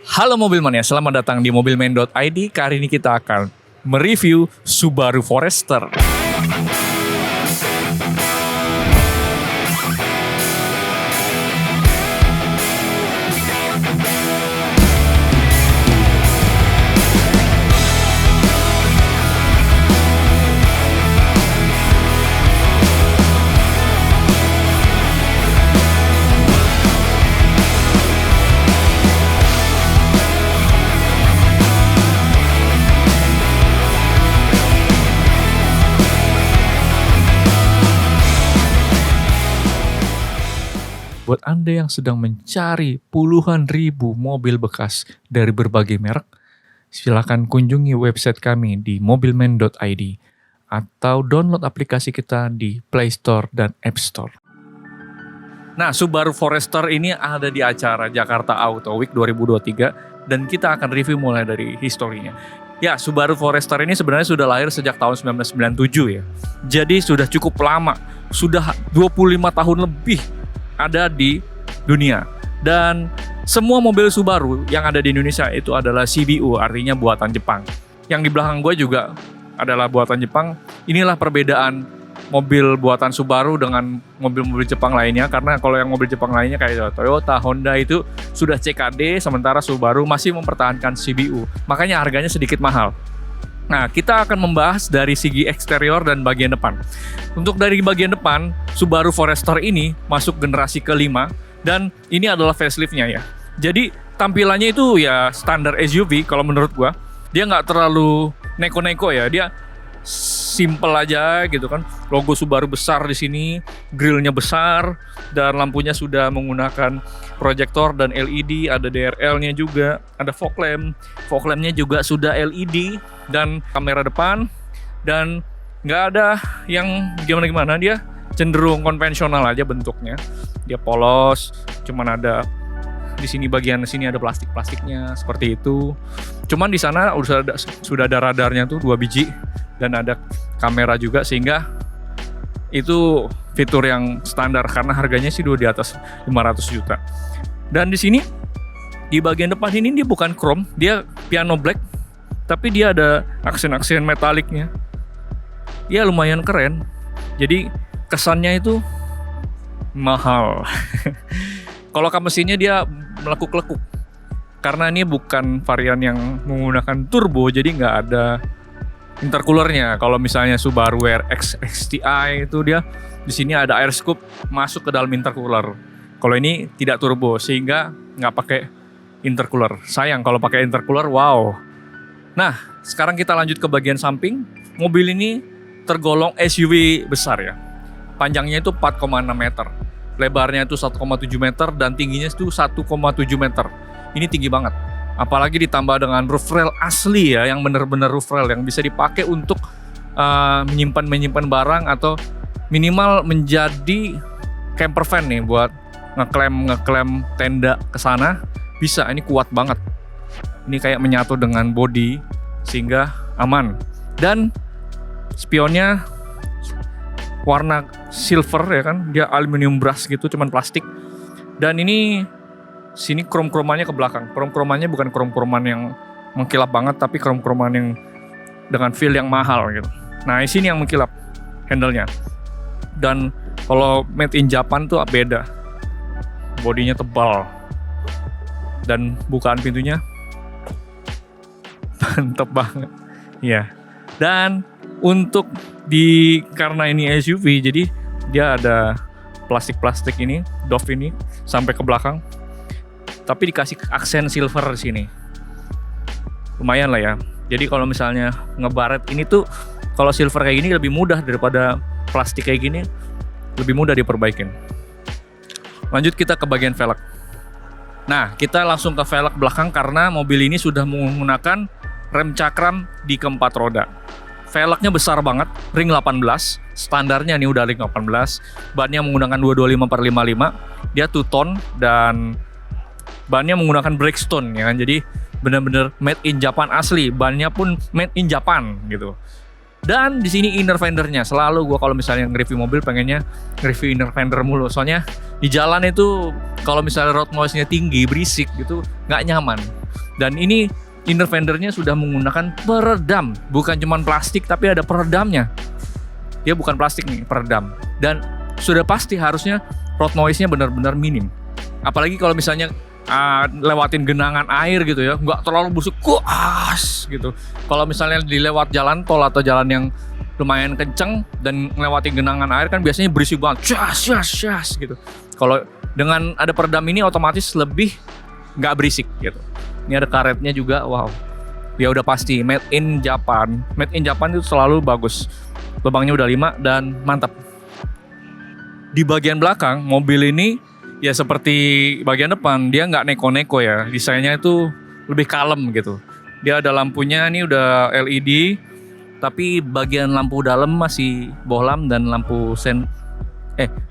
Halo Mobilmania, selamat datang di mobilman.id. Kali ini kita akan mereview Subaru Forester. Buat Anda yang sedang mencari puluhan ribu mobil bekas dari berbagai merek, silakan kunjungi website kami di mobilman.id atau download aplikasi kita di Play Store dan App Store. Nah, Subaru Forester ini ada di acara Jakarta Auto Week 2023 dan kita akan review mulai dari historinya. Ya, Subaru Forester ini sebenarnya sudah lahir sejak tahun 1997 ya. Jadi sudah cukup lama, sudah 25 tahun lebih ada di dunia. Dan semua mobil Subaru yang ada di Indonesia itu adalah CBU, artinya buatan Jepang. Yang di belakang gue juga adalah buatan Jepang. Inilah perbedaan mobil buatan Subaru dengan mobil-mobil Jepang lainnya, karena kalau yang mobil Jepang lainnya kayak Toyota, Honda itu sudah CKD, sementara Subaru masih mempertahankan CBU. Makanya harganya sedikit mahal. Nah, kita akan membahas dari segi eksterior dan bagian depan. Untuk dari bagian depan, Subaru Forester ini masuk generasi kelima dan ini adalah facelift-nya ya. Jadi tampilannya itu ya standar SUV kalau menurut gua. Dia nggak terlalu neko-neko ya, dia simple aja gitu kan. Logo Subaru besar di sini, grillnya besar, dan lampunya sudah menggunakan proyektor dan LED, ada DRL-nya juga, ada fog lamp. Fog lamp-nya juga sudah LED dan kamera depan, dan nggak ada yang gimana-gimana, dia cenderung konvensional aja bentuknya. Dia polos, cuman ada di sini bagian sini ada plastiknya seperti itu. Cuman di sana sudah ada radarnya tuh 2 biji dan ada kamera juga, sehingga itu fitur yang standar karena harganya sih di atas 500 juta. Dan di sini di bagian depan ini dia bukan chrome, dia piano black, tapi dia ada aksen-aksen metaliknya. Ya lumayan keren. Jadi kesannya itu mahal. Kalau mesinnya dia melekuk-lekuk. Karena ini bukan varian yang menggunakan turbo, jadi nggak ada intercoolernya. Kalau misalnya Subaru WRX XTI itu dia di sini ada air scoop masuk ke dalam intercooler. Kalau ini tidak turbo sehingga nggak pakai intercooler. Sayang kalau pakai intercooler, wow. Nah, sekarang kita lanjut ke bagian samping. Mobil ini tergolong SUV besar ya. Panjangnya itu 4,6 meter. Lebarnya itu 1,7 meter dan tingginya itu 1,7 meter. Ini tinggi banget. Apalagi ditambah dengan roof rail asli ya, yang benar-benar roof rail yang bisa dipakai untuk menyimpan barang atau minimal menjadi camper van nih buat ngeklaim tenda ke sana. Bisa, ini kuat banget. Ini kayak menyatu dengan bodi sehingga aman. Dan spionnya warna silver ya kan, dia aluminium brush gitu, cuman plastik. Dan ini sini krom-kromannya ke belakang. Krom-kromannya bukan krom-kroman yang mengkilap banget, tapi krom-kroman yang dengan feel yang mahal gitu. Nah, di sini yang mengkilap handle-nya. Dan kalau made in Japan tuh beda. Bodinya tebal. Dan bukaan pintunya mantep banget. Iya. Dan untuk karena ini SUV, jadi dia ada plastik-plastik ini, doff ini sampai ke belakang. Tapi dikasih aksen silver di sini. Lumayan lah ya. Jadi kalau misalnya ngebaret ini tuh, kalau silver kayak gini lebih mudah daripada plastik kayak gini, lebih mudah diperbaikin. Lanjut kita ke bagian velg. Nah, kita langsung ke velg belakang karena mobil ini sudah menggunakan rem cakram di keempat roda. Velgnya besar banget, ring 18, standarnya nih udah ring 18. Bannya menggunakan 225/55, dia 2 tone dan bannya menggunakan Bridgestone ya kan. Jadi benar-benar made in Japan asli, bannya pun made in Japan gitu. Dan di sini inner fendernya, selalu gue kalau misalnya nge-review mobil pengennya nge-review inner fender mulu. Soalnya di jalan itu kalau misalnya road noise-nya tinggi, berisik gitu, nggak nyaman. Dan ini inner fendernya sudah menggunakan peredam, bukan cuma plastik tapi ada peredamnya. Dia bukan plastik nih, peredam. Dan sudah pasti harusnya road noise-nya benar-benar minim. Apalagi kalau misalnya lewatin genangan air gitu ya, nggak terlalu busuk, kuas gitu. Kalau misalnya dilewat jalan tol atau jalan yang lumayan kenceng dan ngelewatin genangan air kan biasanya berisik banget, syas gitu. Kalau dengan ada peredam ini otomatis lebih nggak berisik gitu. Ini ada karetnya juga, wow. Ya udah pasti made in Japan. Made in Japan itu selalu bagus. Lubangnya udah 5 dan mantap. Di bagian belakang mobil ini ya seperti bagian depan, dia nggak neko-neko ya. Desainnya itu lebih kalem gitu. Dia ada lampunya, ini udah LED, tapi bagian lampu dalam masih bohlam dan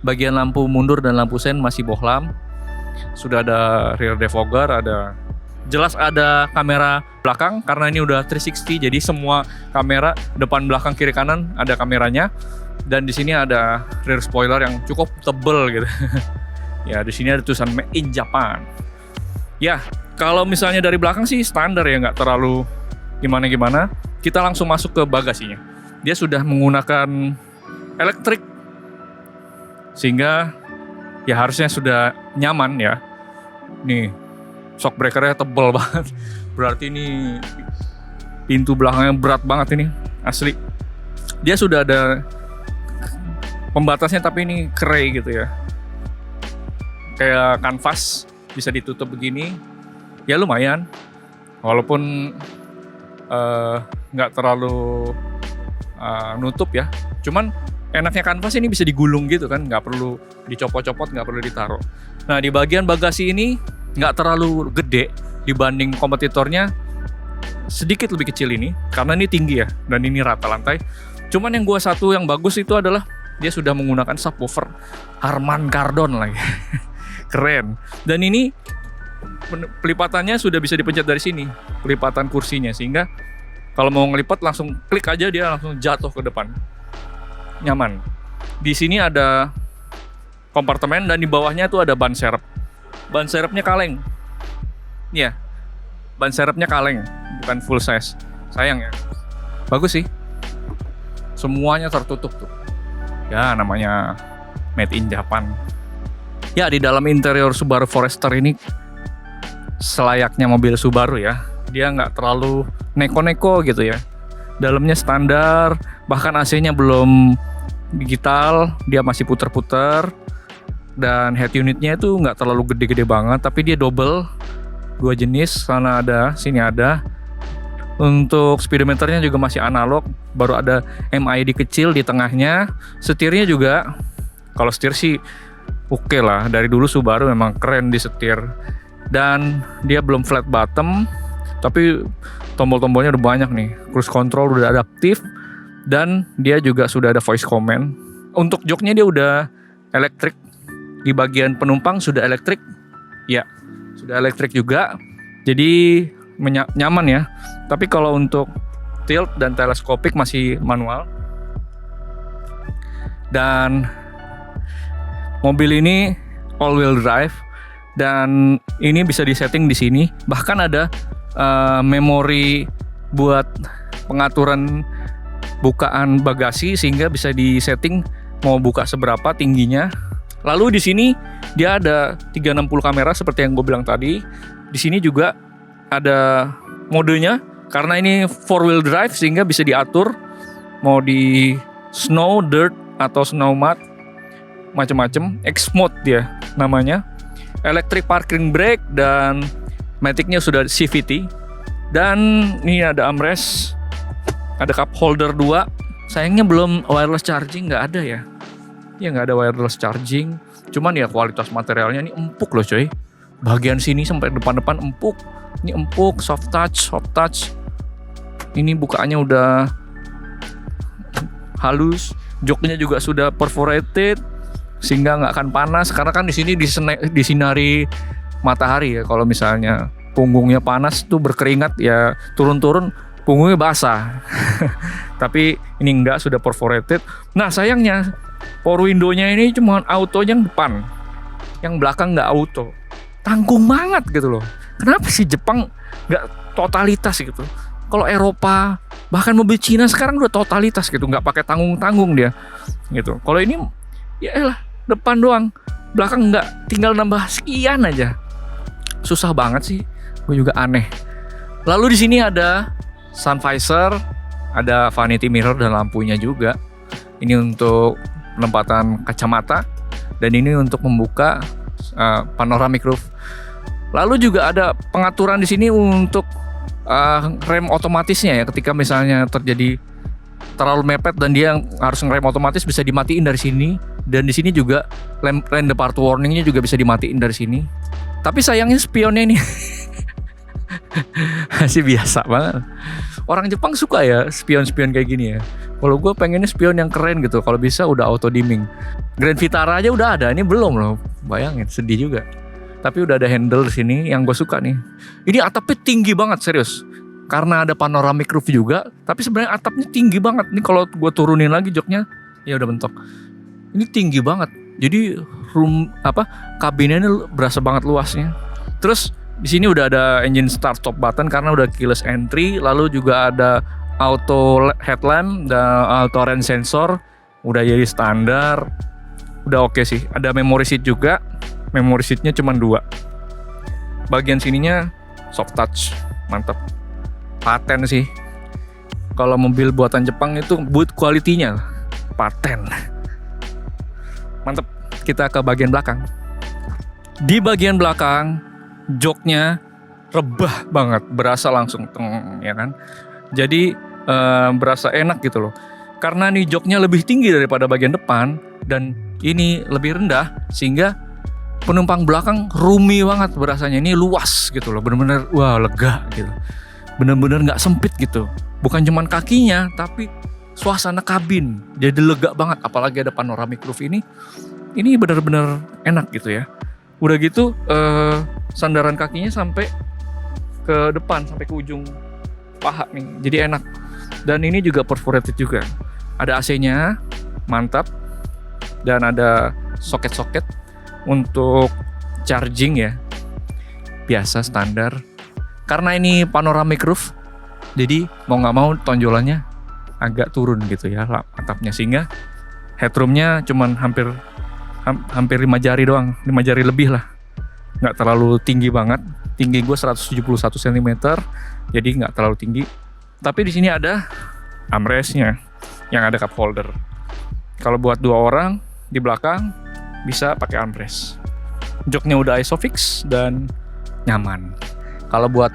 bagian lampu mundur dan lampu sen masih bohlam. Sudah ada rear defogger, jelas ada kamera belakang karena ini udah 360, jadi semua kamera depan, belakang, kiri, kanan ada kameranya. Dan di sini ada rear spoiler yang cukup tebel gitu. Ya, di sini ada tulisan Made in Japan. Ya, kalau misalnya dari belakang sih standar ya, nggak terlalu gimana-gimana. Kita langsung masuk ke bagasinya. Dia sudah menggunakan elektrik, sehingga ya harusnya sudah nyaman ya. Nih, shock breakernya tebel banget. Berarti ini pintu belakangnya berat banget ini, asli. Dia sudah ada pembatasnya tapi ini kere gitu ya. Kayak kanvas, bisa ditutup begini. Ya lumayan. Walaupun nggak terlalu nutup ya. Cuman enaknya kanvas ini bisa digulung gitu kan, nggak perlu dicopot-copot, nggak perlu ditaruh. Nah, di bagian bagasi ini nggak terlalu gede dibanding kompetitornya, sedikit lebih kecil ini karena ini tinggi ya dan ini rata lantai. Cuman yang yang bagus itu adalah dia sudah menggunakan subwoofer Harman Kardon lagi. Keren. Dan ini pelipatannya sudah bisa dipencet dari sini, pelipatan kursinya, sehingga kalau mau ngelipat langsung klik aja dia langsung jatuh ke depan. Nyaman. Di sini ada kompartemen dan di bawahnya tuh ada ban serep. Ban serepnya kaleng. Iya. Ban serepnya kaleng, bukan full size. Sayang ya. Bagus sih. Semuanya tertutup tuh. Ya, namanya Made in Japan. Ya, di dalam interior Subaru Forester ini selayaknya mobil Subaru ya. Dia nggak terlalu neko-neko gitu ya. Dalamnya standar, bahkan AC-nya belum digital, dia masih puter-puter. Dan head unitnya itu nggak terlalu gede-gede banget, tapi dia double, 2 jenis, sana ada, sini ada. Untuk speedometernya juga masih analog, baru ada MID kecil di tengahnya. Setirnya juga, kalau setir sih oke lah, dari dulu Subaru memang keren di setir. Dan dia belum flat bottom, tapi tombol-tombolnya udah banyak nih. Cruise control udah adaptif, dan dia juga sudah ada voice command. Untuk joknya dia udah elektrik. Di bagian penumpang sudah elektrik. Ya, sudah elektrik juga. Jadi nyaman ya. Tapi kalau untuk tilt dan teleskopik masih manual. Dan mobil ini all wheel drive dan ini bisa disetting di sini. Bahkan ada memori buat pengaturan bukaan bagasi sehingga bisa disetting mau buka seberapa tingginya. Lalu di sini dia ada 360 kamera seperti yang gue bilang tadi. Di sini juga ada modenya karena ini 4-wheel drive sehingga bisa diatur mau di snow, dirt atau snow mud, macam-macam. X mode dia namanya. Electric parking brake dan maticnya sudah CVT. Dan ini ada armrest, ada cup holder 2. Sayangnya belum wireless charging, nggak ada ya. Ya nggak ada wireless charging. Cuman ya kualitas materialnya ini empuk loh coy. Bagian sini sampai depan-depan empuk. Ini empuk, soft touch. Ini bukaannya udah halus. Joknya juga sudah perforated sehingga nggak akan panas karena kan di sini disinari matahari ya. Kalau misalnya punggungnya panas tuh berkeringat ya turun-turun punggungnya basah. Tapi ini enggak, sudah perforated. Nah sayangnya power window-nya ini cuma auto yang depan, yang belakang nggak auto. Tanggung banget gitu loh. Kenapa sih Jepang nggak totalitas gitu? Kalau Eropa, bahkan mobil Cina sekarang udah totalitas gitu, nggak pakai tanggung-tanggung dia gitu. Kalau ini ya elah, depan doang, belakang nggak, tinggal nambah sekian aja. Susah banget sih, gue juga aneh. Lalu di sini ada sun visor, ada vanity mirror dan lampunya juga. Ini untuk penempatan kacamata dan ini untuk membuka panoramic roof. Lalu juga ada pengaturan di sini untuk rem otomatisnya ya, ketika misalnya terjadi terlalu mepet dan dia harus ngerem otomatis bisa dimatiin dari sini. Dan di sini juga lane departure warningnya juga bisa dimatiin dari sini. Tapi sayangnya spionnya ini masih biasa banget. Orang Jepang suka ya spion-spion kayak gini ya. Kalau gue pengennya spion yang keren gitu. Kalau bisa udah auto dimming. Grand Vitara aja udah ada, ini belum loh. Bayangin, sedih juga. Tapi udah ada handle di sini yang gue suka nih. Ini atapnya tinggi banget, serius. Karena ada panoramic roof juga, tapi sebenarnya atapnya tinggi banget. Ini kalau gue turunin lagi joknya, ya udah mentok. Ini tinggi banget. Jadi kabinnya ini berasa banget luasnya. Terus di sini udah ada engine start stop button karena udah keyless entry, lalu juga ada auto headlamp dan auto rain sensor, udah jadi standar. Udah oke sih. Ada memory seat juga. Memory seatnya cuma 2. Bagian sininya soft touch, mantap. Paten sih. Kalau mobil buatan Jepang itu build quality-nya paten. Mantap. Kita ke bagian belakang. Di bagian belakang joknya rebah banget, berasa langsung ya kan. Jadi berasa enak gitu loh. Karena nih joknya lebih tinggi daripada bagian depan dan ini lebih rendah sehingga penumpang belakang roomy banget berasanya. Ini luas gitu loh, bener-bener wah lega gitu. Bener-bener nggak sempit gitu. Bukan cuman kakinya, tapi suasana kabin jadi lega banget. Apalagi ada panoramic roof ini bener-bener enak gitu ya. Udah gitu sandaran kakinya sampai ke depan, sampai ke ujung paha nih. Jadi enak. Dan ini juga perforated juga. Ada AC-nya, mantap. Dan ada soket-soket untuk charging ya, biasa standar. Karena ini panoramic roof, jadi mau nggak mau tonjolannya agak turun gitu ya atapnya, sehingga headroomnya cuman hampir 5 jari doang, 5 jari lebih lah, nggak terlalu tinggi banget. Tinggi gue 171 cm, jadi nggak terlalu tinggi. Tapi di sini ada armrestnya yang ada cup holder. Kalau buat 2 orang di belakang bisa pakai armrest. Joknya udah isofix dan nyaman. Kalau buat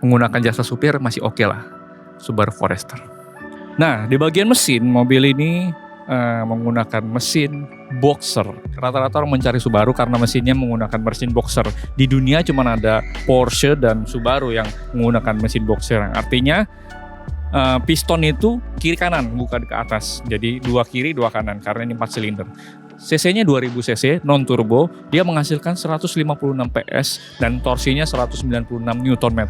menggunakan jasa supir masih oke lah. Subaru Forester. Nah, di bagian mesin, mobil ini menggunakan mesin boxer. Rata-rata orang mencari Subaru karena mesinnya menggunakan mesin boxer. Di dunia cuma ada Porsche dan Subaru yang menggunakan mesin boxer. Artinya piston itu kiri kanan, bukan ke atas. Jadi 2 kiri 2 kanan karena ini 4 silinder. CC-nya 2000 cc non turbo, dia menghasilkan 156 PS dan torsinya 196 Nm.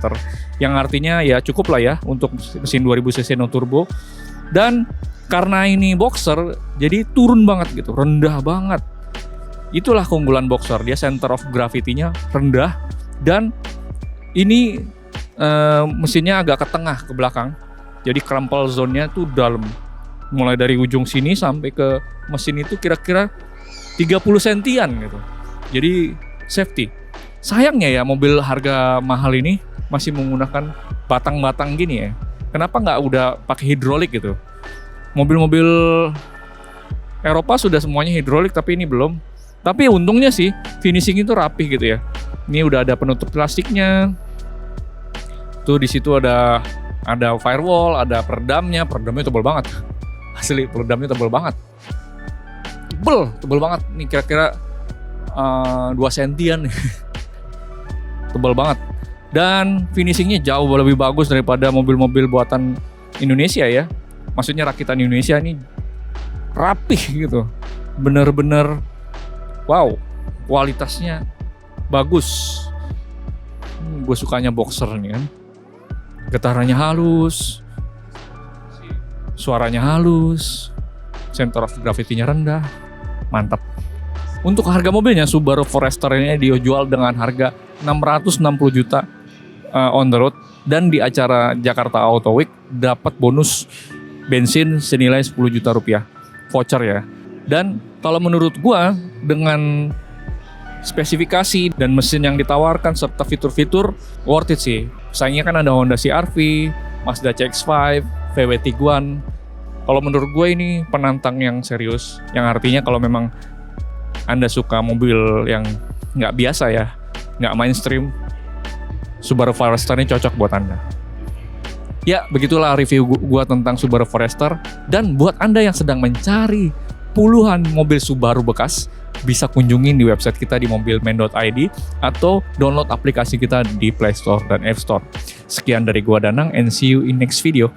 Yang artinya ya cukup lah ya untuk mesin 2000 cc non turbo. Dan karena ini boxer, jadi turun banget gitu, rendah banget. Itulah keunggulan boxer, dia center of gravity-nya rendah dan ini mesinnya agak ke tengah ke belakang. Jadi crumple zone-nya tuh dalam. Mulai dari ujung sini sampai ke mesin itu kira-kira 30 sentian gitu. Jadi safety. Sayangnya ya mobil harga mahal ini masih menggunakan batang-batang gini ya. Kenapa nggak udah pakai hidrolik gitu? Mobil-mobil Eropa sudah semuanya hidrolik tapi ini belum. Tapi untungnya sih finishing itu rapih gitu ya. Ini udah ada penutup plastiknya. Tuh di situ ada firewall, ada peredamnya tebal banget. Asli peredamnya tebal banget. Tebal banget. Ini kira-kira 2 sentian nih. Tebal banget. Dan finishingnya jauh lebih bagus daripada mobil-mobil buatan Indonesia ya. Maksudnya rakitan Indonesia ini rapih gitu. Bener-bener wow, kualitasnya bagus. Gue sukanya boxer nih kan. Getarannya halus, suaranya halus, center of gravity-nya rendah, mantap. Untuk harga mobilnya, Subaru Forester ini dijual dengan harga 660 juta on the road, dan di acara Jakarta Auto Week dapat bonus bensin senilai 10 juta rupiah voucher ya. Dan kalau menurut gua, dengan spesifikasi dan mesin yang ditawarkan serta fitur-fitur, worth it sih. Saingnya kan ada Honda CR-V, Mazda CX-5, VW Tiguan. Kalau menurut gue ini penantang yang serius, yang artinya kalau memang Anda suka mobil yang nggak biasa ya, nggak mainstream, Subaru Forester ini cocok buat Anda. Ya, begitulah review gue tentang Subaru Forester. Dan buat Anda yang sedang mencari puluhan mobil Subaru bekas, bisa kunjungin di website kita di mobilman.id atau download aplikasi kita di Play Store dan App Store. Sekian dari gua Danang, and see you in next video.